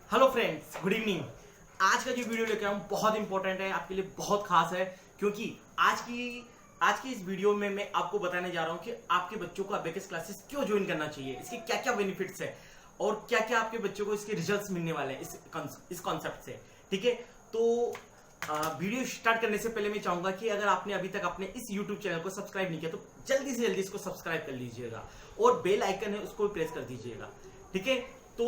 Hello friends, good evening. आज का जो वीडियो लेकर आया हूं बहुत इंपॉर्टेंट है, आपके लिए बहुत खास है, क्योंकि आज की इस वीडियो में मैं आपको बताने जा रहा हूं कि आपके बच्चों को अबेकस क्लासेस क्यों ज्वाइन करना चाहिए, इसके क्या क्या बेनिफिट्स है और क्या क्या आपके बच्चों को इसके रिजल्ट्स मिलने वाले हैं इस कॉन्सेप्ट से। ठीक है, तो वीडियो स्टार्ट करने से पहले मैं चाहूंगा कि अगर आपने अभी तक अपने इस YouTube चैनल को सब्सक्राइब नहीं किया तो जल्दी से जल्दी इसको सब्सक्राइब कर लीजिएगा और बेल आइकन है उसको भी प्रेस कर दीजिएगा। ठीक है, तो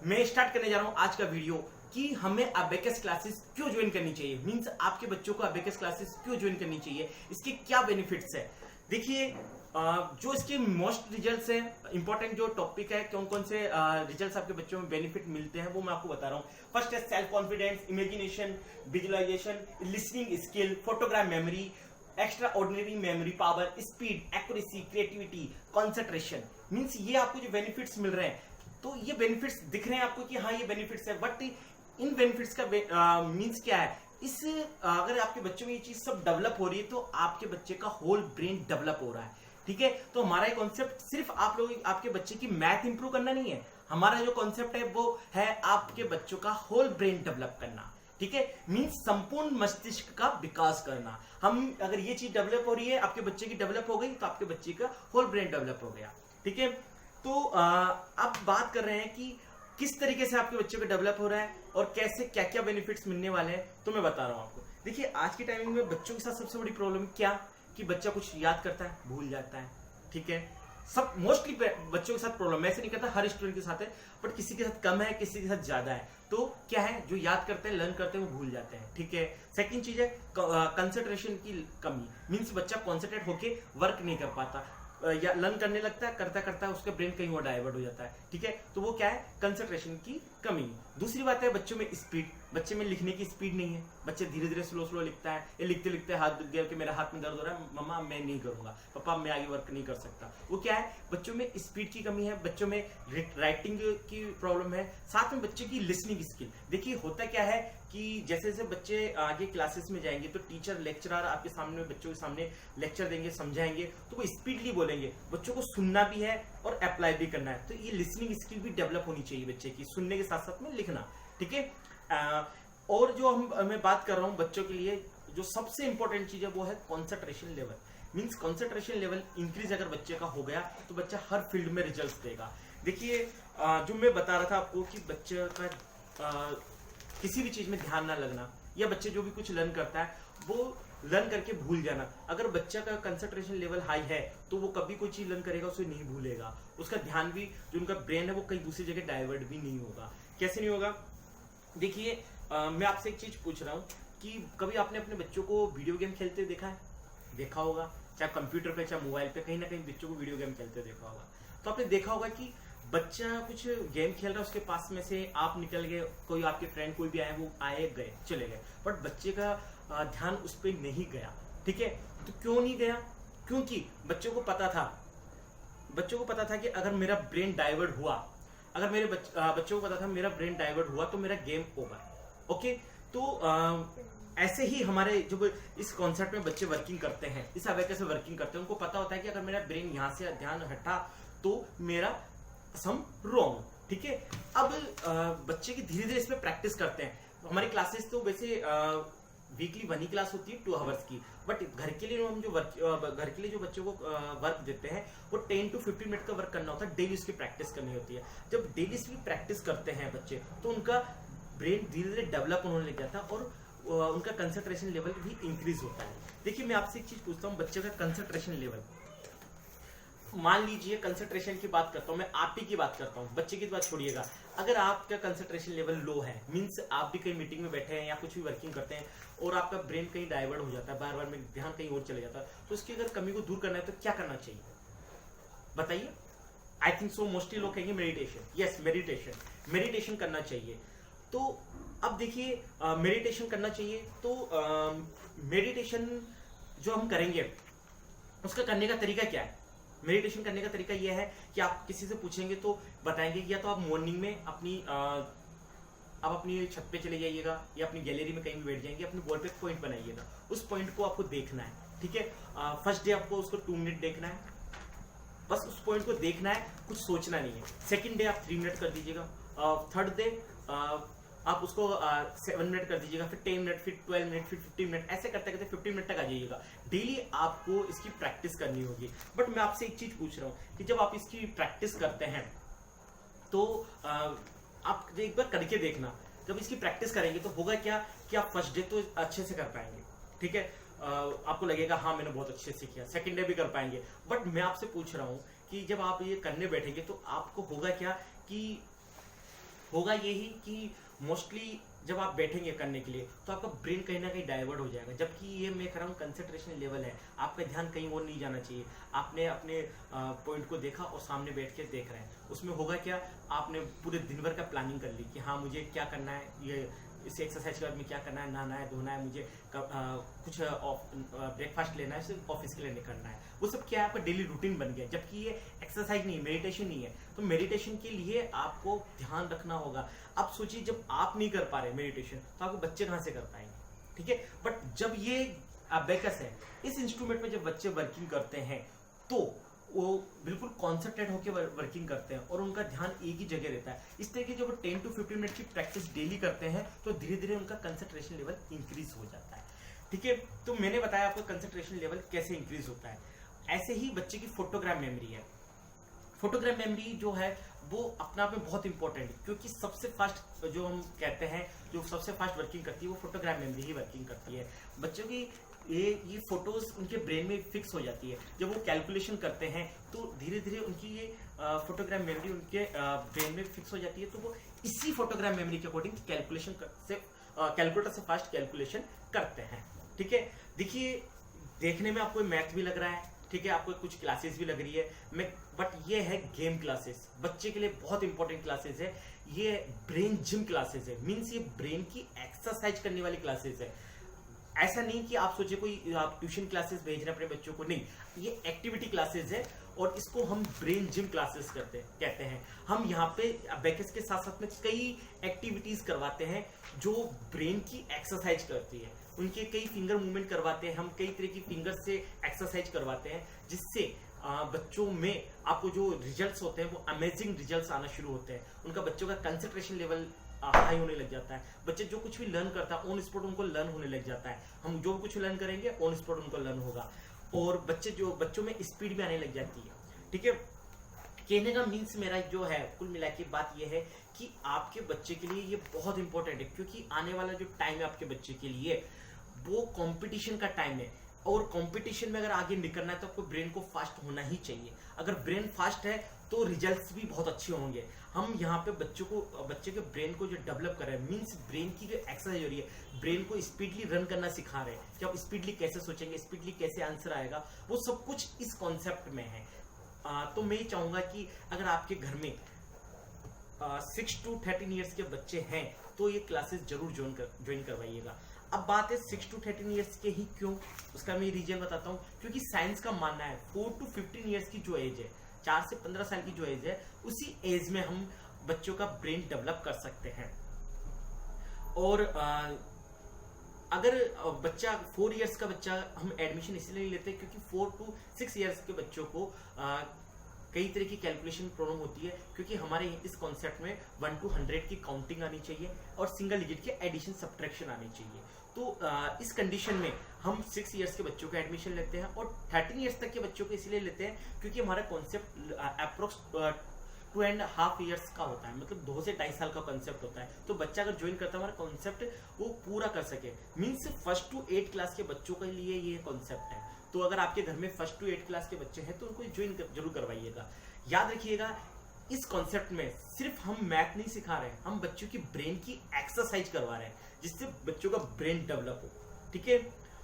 मैं स्टार्ट करने जा रहा हूं आज का वीडियो कि हमें अबेकस क्लासेस क्यों ज्वाइन करनी चाहिए, मींस आपके बच्चों को अबेकस क्लासेस क्यों ज्वाइन करनी चाहिए, इसके क्या बेनिफिट्स है। देखिए, जो इसके मोस्ट रिजल्ट्स है, इंपॉर्टेंट जो टॉपिक है, कौन कौन से रिजल्ट्स आपके बच्चों में बेनिफिट मिलते हैं वो मैं आपको बता रहा हूं। फर्स्ट है self confidence, imagination, visualisation, listening skill, photograph memory, extraordinary memory power, speed, accuracy, creativity, concentration. Means ये आपको जो बेनिफिट्स मिल रहे हैं, तो ये बेनिफिट्स दिख रहे हैं आपको कि हाँ ये बेनिफिट्स है, बट इन बेनिफिट्स का मींस क्या है। अगर आपके बच्चों में ये चीज सब डेवलप हो रही है तो आपके बच्चे का होल ब्रेन डेवलप हो रहा है। ठीक है, तो हमारा ये कॉन्सेप्ट सिर्फ आप लोग आपके बच्चे की मैथ इंप्रूव करना नहीं है, हमारा जो कॉन्सेप्ट है वो है आपके बच्चों का होल ब्रेन डेवलप करना। ठीक है, मींस संपूर्ण मस्तिष्क का विकास करना। हम अगर ये चीज डेवलप हो रही है, आपके बच्चे की डेवलप हो गई, तो आपके बच्चे का होल ब्रेन डेवलप हो गया। ठीक है, तो अब बात कर रहे हैं कि किस तरीके से आपके बच्चे को डेवलप हो रहा है और कैसे क्या क्या बेनिफिट्स मिलने वाले हैं, तो मैं बता रहा हूं आपको। देखिए, आज की टाइमिंग में बच्चों के साथ सबसे बड़ी प्रॉब्लम क्या कि बच्चा कुछ याद करता है भूल जाता है। ठीक है, सब मोस्टली बच्चों के साथ प्रॉब्लम, ऐसे नहीं करता हर स्टूडेंट के साथ है, बट किसी के साथ कम है, किसी के साथ ज्यादा है। तो क्या है, जो याद करते हैं, लर्न करते हैं, वो भूल जाते हैं। ठीक है, सेकंड चीज है कंसंट्रेशन की कमी, मींस बच्चा कॉन्सेंट्रेट होके वर्क नहीं कर पाता या लर्न करने लगता है, करता करता उसका ब्रेन कहीं और डाइवर्ट हो जाता है। ठीक है, तो वो क्या है, कंसंट्रेशन की कमी। दूसरी बात है बच्चों में स्पीड, बच्चे में लिखने की स्पीड नहीं है, बच्चे धीरे धीरे स्लो स्लो लिखता है, ये लिखते लिखते हाथ दुख गया कि मेरा हाथ में दर्द हो रहा है, मम्मा मैं नहीं करूंगा, पापा मैं आगे वर्क नहीं कर सकता। वो क्या है, बच्चों में स्पीड की कमी है, बच्चों में राइटिंग की प्रॉब्लम है, साथ में बच्चे की लिसनिंग स्किल। देखिए, होता क्या है कि जैसे जैसे बच्चे आगे क्लासेस में जाएंगे तो टीचर लेक्चरर आपके सामने बच्चों के सामने लेक्चर देंगे, समझाएंगे, तो वो स्पीडली बोलेंगे। बच्चों को सुनना भी है और अप्लाई भी करना है, तो ये लिसनिंग स्किल भी डेवलप होनी चाहिए बच्चे की, सुनने के साथ साथ में लिखना। ठीक है, और जो मैं बात कर रहा हूँ बच्चों के लिए, जो सबसे इंपॉर्टेंट चीज है वो है concentration level. Means concentration level increase अगर बच्चे का हो गया तो बच्चा हर फील्ड में रिजल्ट देगा। देखिए, जो मैं बता रहा था आपको कि बच्चे का किसी भी चीज में ध्यान ना लगना, या बच्चे जो भी कुछ लर्न करता है वो लर्न करके भूल जाना। अगर बच्चा का कंसंट्रेशन लेवल हाई है तो वो कभी कोई चीज लर्न करेगा उसे नहीं भूलेगा, उसका ध्यान भी, जो उनका ब्रेन है वो कहीं दूसरी जगह डाइवर्ट भी नहीं होगा। कैसे नहीं होगा, देखिए, मैं आपसे एक चीज पूछ रहा हूँ कि कभी आपने अपने बच्चों को वीडियो गेम खेलते देखा है? देखा होगा, चाहे कंप्यूटर पे चाहे मोबाइल पे, कहीं ना कहीं बच्चों को वीडियो गेम खेलते देखा होगा। तो आपने देखा होगा कि बच्चा कुछ गेम खेल रहा है, उसके पास में से आप निकल गए, कोई आपके फ्रेंड कोई भी आए, वो आए गए चले गए, बट बच्चे का ध्यान उस पर नहीं गया। ठीक है, तो क्यों नहीं गया? क्योंकि बच्चों को पता था कि अगर मेरा ब्रेन डाइवर्ट हुआ, अगर मेरे बच्चों को पता था मेरा ब्रेन डाइवर्ट हुआ तो मेरा गेम ओवर। ओके, तो ऐसे ही हमारे जो इस कॉन्सेप्ट में बच्चे वर्किंग करते हैं, इस अबेकस से वर्किंग करते हैं, उनको पता होता है कि अगर मेरा ब्रेन यहाँ से ध्यान हटा तो मेरा सम रॉन्ग। ठीक है, अब बच्चे की धीरे धीरे इस पे प्रैक्टिस करते हैं। हमारी क्लासेस तो वैसे वीकली 1 ही क्लास होती है 2 आवर्स की, बट घर के लिए जो बच्चों को वर्क देते हैं वो 10 to 15 मिनट का वर्क करना होता है, डेली उसकी प्रैक्टिस करनी होती है। जब डेली इसकी प्रैक्टिस करते हैं बच्चे तो उनका ब्रेन धीरे धीरे डेवलप होने लग जाता है और उनका कंसंट्रेशन लेवल भी इंक्रीज होता है। देखिए, मैं आपसे एक चीज पूछता हूँ, बच्चे का कंसंट्रेशन लेवल, मान लीजिए कंसंट्रेशन की बात करता हूं, मैं आप ही की बात करता हूं, बच्चे की बात छोड़िएगा। अगर आपका कंसंट्रेशन लेवल लो है, मींस आप भी कहीं मीटिंग में बैठे हैं या कुछ भी वर्किंग करते हैं और आपका ब्रेन कहीं डाइवर्ट हो जाता है, बार बार में ध्यान कहीं और चले जाता है, तो उसकी अगर कमी को दूर करना है तो क्या करना चाहिए बताइए? आई थिंक सो मोस्टली लोग कहेंगे मेडिटेशन। यस, मेडिटेशन करना चाहिए। तो अब देखिए, मेडिटेशन करना चाहिए, तो मेडिटेशन जो हम करेंगे उसका करने का तरीका क्या है? मेडिटेशन करने का तरीका यह है कि आप किसी से पूछेंगे तो बताएंगे, या तो आप मॉर्निंग में आप अपनी छत पे चले जाइएगा या अपनी गैलरी में कहीं भी बैठ जाएंगे, अपने वॉल पे पॉइंट बनाइएगा, उस पॉइंट को आपको देखना है। ठीक है, फर्स्ट डे आपको उसको 2 मिनट देखना है, बस उस पॉइंट को देखना है, कुछ सोचना नहीं है। सेकंड डे आप 3 मिनट कर दीजिएगा, थर्ड डे आप उसको 7 मिनट कर दीजिएगा, फिर 10 मिनट, फिर 12 मिनट, फिर 15 मिनट, ऐसे करते करते 50 मिनट तक आ जाइएगा। डेली आपको इसकी प्रैक्टिस करनी होगी। बट मैं आपसे एक चीज पूछ रहा हूँ कि जब आप इसकी प्रैक्टिस करते हैं तो आप एक बार करके देखना, जब इसकी प्रैक्टिस करेंगे तो होगा क्या कि आप फर्स्ट डे तो अच्छे से कर पाएंगे, ठीक है, आपको लगेगा हाँ मैंने बहुत अच्छे से किया, सेकंड डे भी कर पाएंगे। बट मैं आपसे पूछ रहा हूँ कि जब आप ये करने बैठेंगे तो आपको होगा क्या कि होगा यही कि मोस्टली जब आप बैठेंगे करने के लिए तो आपका ब्रेन कहीं ना कहीं डाइवर्ट हो जाएगा, जबकि ये मैं कह रहा हूँ कंसंट्रेशन लेवल है, आपका ध्यान कहीं और नहीं जाना चाहिए। आपने अपने पॉइंट को देखा और सामने बैठ के देख रहे हैं, उसमें होगा क्या, आपने पूरे दिन भर का प्लानिंग कर ली कि हाँ मुझे क्या करना है, ये इस एक्सरसाइज के बाद में क्या करना है, नहाना है, धोना है, मुझे कुछ ब्रेकफास्ट लेना है, सिर्फ ऑफिस के लिए निकलना है, वो सब क्या है आपका डेली रूटीन बन गया, जबकि ये एक्सरसाइज नहीं है, मेडिटेशन नहीं है। तो मेडिटेशन के लिए आपको ध्यान रखना होगा। अब सोचिए जब आप नहीं कर पा रहे मेडिटेशन तो आपको बच्चे कहाँ से कर पाएंगे, ठीक है। बट जब ये अबेकस है, इस इंस्ट्रूमेंट में जब बच्चे वर्किंग करते हैं तो वो बिल्कुल कॉन्सेंट्रेट होकर वर्किंग करते हैं और उनका ध्यान एक ही जगह रहता है। इस तरह की जब 10 to 15 मिनट की प्रैक्टिस डेली करते हैं तो धीरे धीरे उनका कंसंट्रेशन लेवल इंक्रीज हो जाता है, ठीक है। तो मैंने बताया आपको कंसंट्रेशन लेवल कैसे इंक्रीज होता है। ऐसे ही बच्चे की फोटोग्राफ मेमोरी है। फोटोग्राफ मेमोरी जो है वो अपने आप में बहुत इंपॉर्टेंट है, क्योंकि सबसे फास्ट जो हम कहते हैं जो सबसे फास्ट वर्किंग करती है वो फोटोग्राफ मेमोरी ही वर्किंग करती है। बच्चों की ये फोटोज उनके ब्रेन में फिक्स हो जाती है। जब वो कैलकुलेशन करते हैं तो धीरे धीरे उनकी ये फोटोग्राफ मेमोरी उनके ब्रेन में फिक्स हो जाती है, तो वो इसी फोटोग्राफ मेमोरी के अकॉर्डिंग कैलकुलेटर से फास्ट कैलकुलेशन करते हैं, ठीक है। देखिए देखने में आपको मैथ भी लग रहा है, ठीक है, आपको कुछ क्लासेस भी लग रही है, बट ये है गेम क्लासेस, बच्चे के लिए बहुत इंपॉर्टेंट क्लासेस है। ये ब्रेन जिम क्लासेस है, मीन्स ये ब्रेन की एक्सरसाइज करने वाली क्लासेस है। ऐसा नहीं कि आप सोचिए कोई आप ट्यूशन क्लासेस भेज रहे हैं अपने बच्चों को, नहीं, ये एक्टिविटी क्लासेस है और इसको हम ब्रेन जिम क्लासेस कहते हैं। हम यहाँ पे अबेकस के साथ साथ में कई एक्टिविटीज करवाते हैं जो ब्रेन की एक्सरसाइज करती है। उनके कई फिंगर मूवमेंट करवाते हैं, हम कई तरह की फिंगर से एक्सरसाइज करवाते हैं, जिससे बच्चों में आपको जो रिजल्ट्स होते हैं वो अमेजिंग रिजल्ट्स आना शुरू होते हैं। उनका बच्चों का कंसंट्रेशन लेवल हाई होने लग जाता है। बच्चे जो कुछ भी लर्न करता है ऑन स्पॉट उनको लर्न होने लग जाता है। हम जो कुछ लर्न करेंगे ऑन स्पॉट उनको लर्न होगा और बच्चों में स्पीड भी आने लग जाती है, ठीक है। कहने का मीन्स मेरा जो है कुल मिला के बात यह है कि आपके बच्चे के लिए ये बहुत इंपॉर्टेंट है, क्योंकि आने वाला जो टाइम है आपके बच्चे के लिए वो कंपटीशन का टाइम है और कंपटीशन में अगर आगे निकलना है तो आपको ब्रेन को फास्ट होना ही चाहिए। अगर ब्रेन फास्ट है तो रिजल्ट्स भी बहुत अच्छे होंगे। हम यहाँ पे बच्चे के ब्रेन को जो डेवलप कर रहे हैं, मीन्स ब्रेन की जो एक्सरसाइज हो रही है, ब्रेन को स्पीडली रन करना सिखा रहे हैं कि आप स्पीडली कैसे सोचेंगे, स्पीडली कैसे आंसर आएगा, वो सब कुछ इस कॉन्सेप्ट में है। तो मैं ये चाहूंगा कि अगर आपके घर में 6 to 13 ईयर्स के बच्चे हैं तो ये क्लासेस जरूर ज्वाइन करवाइएगा। अब बात है 6 to 13 ईयर्स के ही क्यों, उसका मैं रीजन बताता हूँ। क्योंकि साइंस का मानना है 4 to 15 ईयर्स की जो एज है, 4 से 15 साल की जो एज है, उसी एज में हम बच्चों का ब्रेन डेवलप कर सकते हैं। और अगर बच्चा 4 ईयर्स का बच्चा हम एडमिशन इसलिए लेते हैं क्योंकि 4 to 6 ईयर्स के बच्चों को कई तरह की कैलकुलेशन प्रॉब्लम होती है, क्योंकि हमारे इस कॉन्सेप्ट में 1 to 100 की काउंटिंग आनी चाहिए और सिंगल डिजिट के एडिशन सब्ट्रैक्शन आनी चाहिए। तो इस कंडीशन में हम 6 ईयर्स के बच्चों का एडमिशन लेते हैं और 13 ईयर्स तक के बच्चों को इसलिए लेते हैं क्योंकि हमारा कॉन्सेप्ट अप्रोक्स 2.5 ईयर्स का होता है, मतलब 2 से 2.5 साल का कॉन्सेप्ट होता है। तो बच्चा अगर ज्वाइन करता है हमारा कॉन्सेप्ट वो पूरा कर सके, मीन्स 1st to 8 क्लास के बच्चों के लिए ये कॉन्सेप्ट है। तो अगर आपके घर में 1st to 8 क्लास के बच्चे हैं तो उनको ज्वाइन जरूर करवाइएगा। याद रखिएगा इस कॉन्सेप्ट में सिर्फ हम मैथ नहीं सिखा रहे हैं, हम बच्चों की ब्रेन की एक्सरसाइज करवा रहे हैं जिससे बच्चों का ब्रेन डेवलप हो, ठीक है।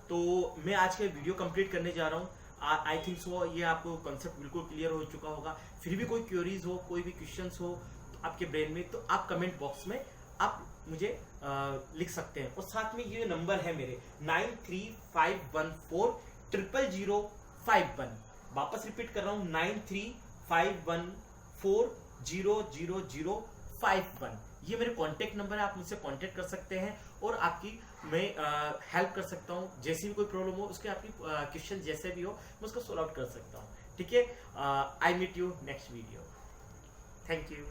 तो मैं आज का वीडियो कंप्लीट करने जा रहा हूँ। आई थिंक सो ये आपको कॉन्सेप्ट बिल्कुल क्लियर हो चुका होगा। फिर भी कोई क्वेरीज हो, कोई भी क्वेश्चंस हो आपके ब्रेन में, तो आप कमेंट बॉक्स में आप मुझे लिख सकते हैं। और साथ में ये नंबर है मेरे 9351400051। वापस रिपीट कर रहा हूँ 9351400051। ये मेरे कांटेक्ट नंबर है, आप मुझसे कांटेक्ट कर सकते हैं और आपकी मैं हेल्प कर सकता हूँ। जैसी भी कोई प्रॉब्लम हो उसके आपकी क्वेश्चन जैसे भी हो मैं उसको सॉल्व आउट कर सकता हूँ, ठीक है। I meet you next video. Thank you.